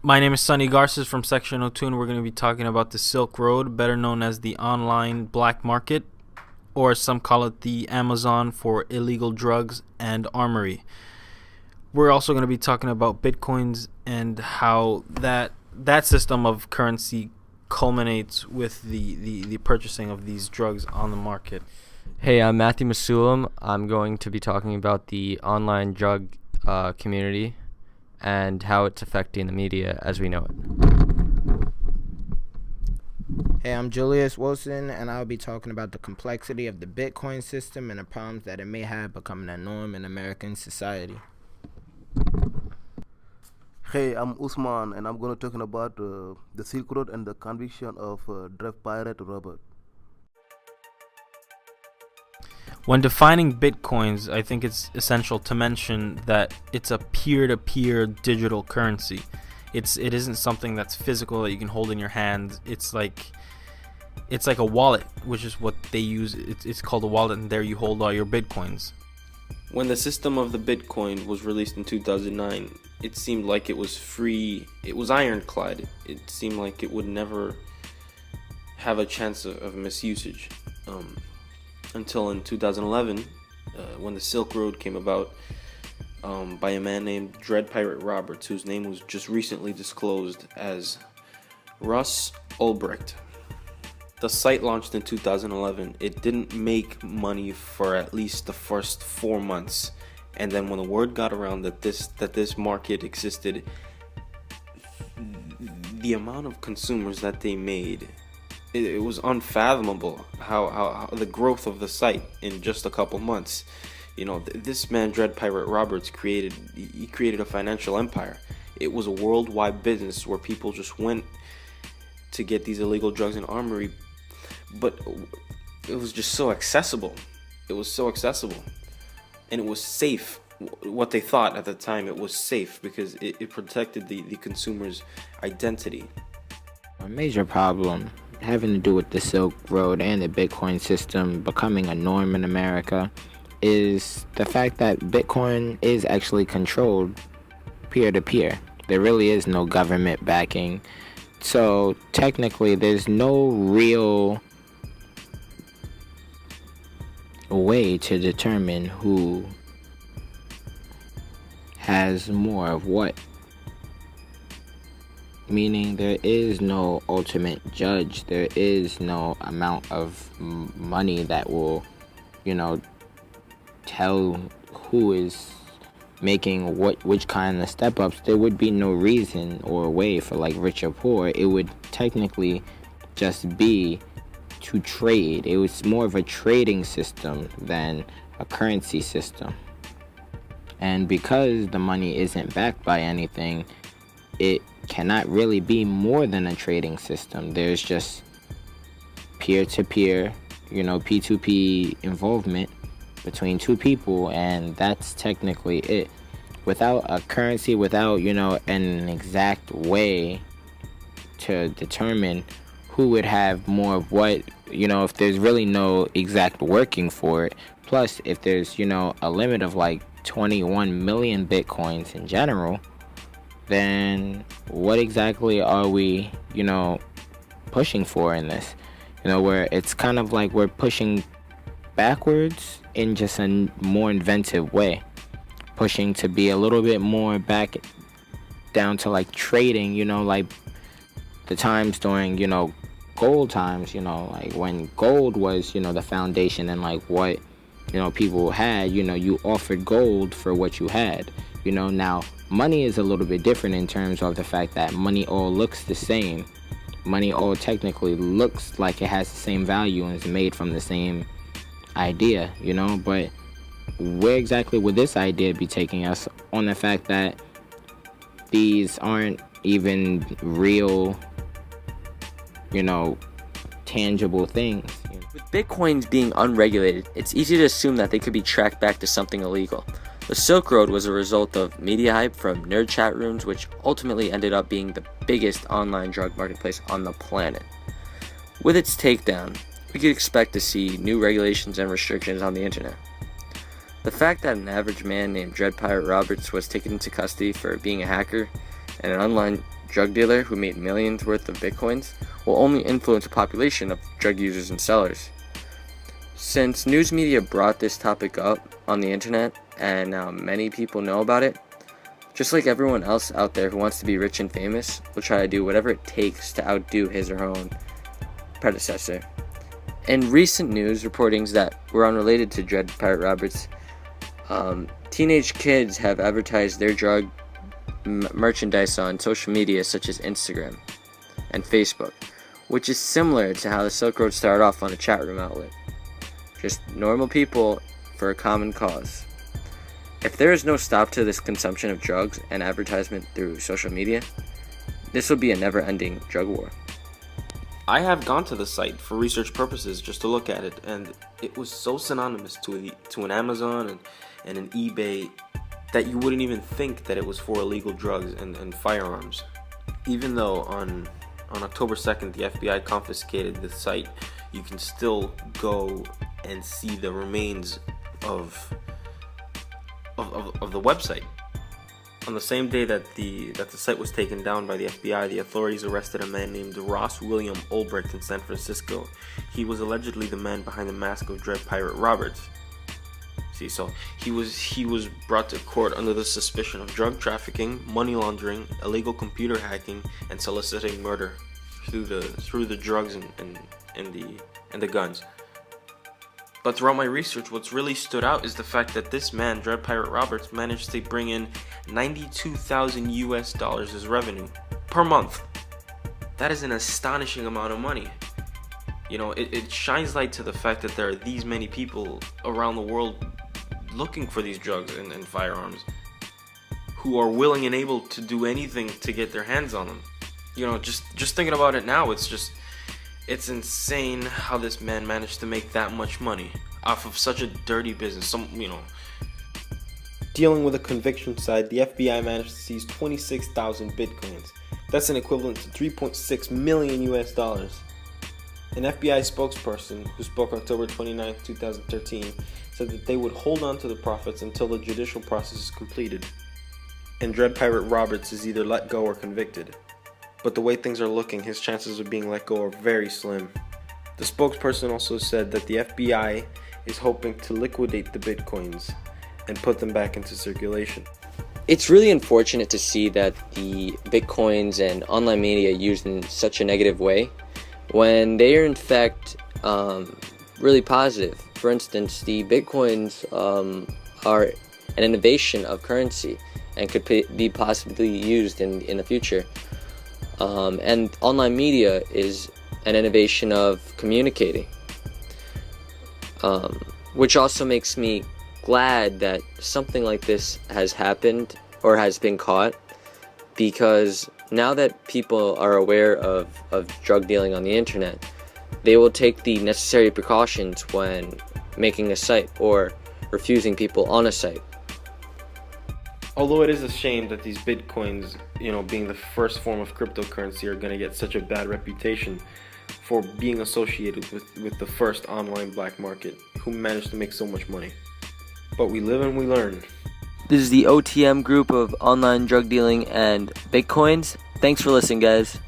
My name is Sunny Garces from Section 02, and we're going to be talking about the Silk Road, better known as the online black market, or some call it the Amazon for illegal drugs and armory. We're also going to be talking about bitcoins and how that system of currency culminates with the purchasing of these drugs on the market. Hey, I'm Matthew Masulam. I'm going to be talking about the online drug community and how it's affecting the media as we know it. Hey, I'm Julius Wilson, and I'll be talking about the complexity of the Bitcoin system and the problems that it may have becoming a norm in American society. Hey, I'm Usman, and I'm going to talking about the Silk Road and the conviction of drug pirate Robert. When defining bitcoins, I think it's essential to mention that it's a peer-to-peer digital currency. It isn't something that's physical that you can hold in your hand. It's like a wallet, which is what they use. It's called a wallet, and there you hold all your bitcoins. When the system of the Bitcoin was released in 2009, it seemed like it was free. It was ironclad. It seemed like it would never have a chance of misusage. Until in 2011, when the Silk Road came about by a man named Dread Pirate Roberts, whose name was just recently disclosed as Russ Ulbricht. The site launched in 2011. It didn't make money for at least the first 4 months, and then when the word got around that this market existed, the amount of consumers that they made, it was unfathomable how the growth of the site in just a couple months. You know, this man Dread Pirate Roberts created a financial empire. It was a worldwide business where people just went to get these illegal drugs and armory, but it was just so accessible. It was so accessible, and it was safe. What they thought at the time, it was safe because it protected the consumer's identity. A major problem having to do with the Silk Road and the Bitcoin system becoming a norm in America is the fact that Bitcoin is actually controlled peer-to-peer. There really is no government backing. So technically there's no real way to determine who has more of what. Meaning there is no ultimate judge. There is no amount of money that will, tell who is making which kind of step ups. There would be no reason or way for like rich or poor. It would technically just be to trade. It was more of a trading system than a currency system. And because the money isn't backed by anything, it cannot really be more than a trading system. There's just peer-to-peer, P2P involvement between two people, and that's technically it. Without a currency, without, an exact way to determine who would have more of what, if there's really no exact working for it, plus if there's, a limit of like 21 million bitcoins in general, then what exactly are we, pushing for in this? Where it's kind of like we're pushing backwards in just a more inventive way. Pushing to be a little bit more back down to like trading, like the times during, gold times, like when gold was, the foundation and like what, people had, you offered gold for what you had. Now money is a little bit different in terms of the fact that money all looks the same. Money all technically looks like it has the same value and is made from the same idea, but where exactly would this idea be taking us on the fact that these aren't even real, tangible things? With bitcoins being unregulated, it's easy to assume that they could be tracked back to something illegal. The Silk Road was a result of media hype from nerd chat rooms, which ultimately ended up being the biggest online drug marketplace on the planet. With its takedown, we could expect to see new regulations and restrictions on the internet. The fact that an average man named Dread Pirate Roberts was taken into custody for being a hacker and an online drug dealer who made millions worth of bitcoins will only influence a population of drug users and sellers. Since news media brought this topic up on the internet and now many people know about it, just like everyone else out there who wants to be rich and famous will try to do whatever it takes to outdo his or her own predecessor. In recent news reportings that were unrelated to Dread Pirate Roberts, teenage kids have advertised their drug merchandise on social media such as Instagram and Facebook, which is similar to how the Silk Road started off on a chat room outlet. Just normal people for a common cause. If there is no stop to this consumption of drugs and advertisement through social media, this will be a never-ending drug war. I have gone to the site for research purposes just to look at it, and it was so synonymous to an Amazon and an eBay that you wouldn't even think that it was for illegal drugs and firearms. Even though on October 2nd the FBI confiscated the site, you can still go and see the remains of the website. On the same day that the site was taken down by the FBI, the authorities arrested a man named Ross William Ulbricht in San Francisco. He was allegedly the man behind the mask of Dread Pirate Roberts. See, so he was brought to court under the suspicion of drug trafficking, money laundering, illegal computer hacking, and soliciting murder through the drugs and the guns. But throughout my research, what's really stood out is the fact that this man, Dread Pirate Roberts, managed to bring in $92,000 as revenue per month. That is an astonishing amount of money. You know, it shines light to the fact that there are these many people around the world looking for these drugs and firearms who are willing and able to do anything to get their hands on them. You know, just thinking about it now, it's insane how this man managed to make that much money off of such a dirty business. Dealing with a conviction side, the FBI managed to seize 26,000 bitcoins. That's an equivalent to $3.6 million. An FBI spokesperson who spoke October 29, 2013, said that they would hold on to the profits until the judicial process is completed, and Dread Pirate Roberts is either let go or convicted. But the way things are looking, his chances of being let go are very slim. The spokesperson also said that the FBI is hoping to liquidate the bitcoins and put them back into circulation. It's really unfortunate to see that the bitcoins and online media used in such a negative way when they are in fact really positive. For instance, the bitcoins are an innovation of currency and could be possibly used in the future. And online media is an innovation of communicating, which also makes me glad that something like this has happened or has been caught, because now that people are aware of drug dealing on the internet, they will take the necessary precautions when making a site or refusing people on a site. Although it is a shame that these bitcoins, being the first form of cryptocurrency, are going to get such a bad reputation for being associated with the first online black market, who managed to make so much money. But we live and we learn. This is the OTM group of online drug dealing and bitcoins. Thanks for listening, guys.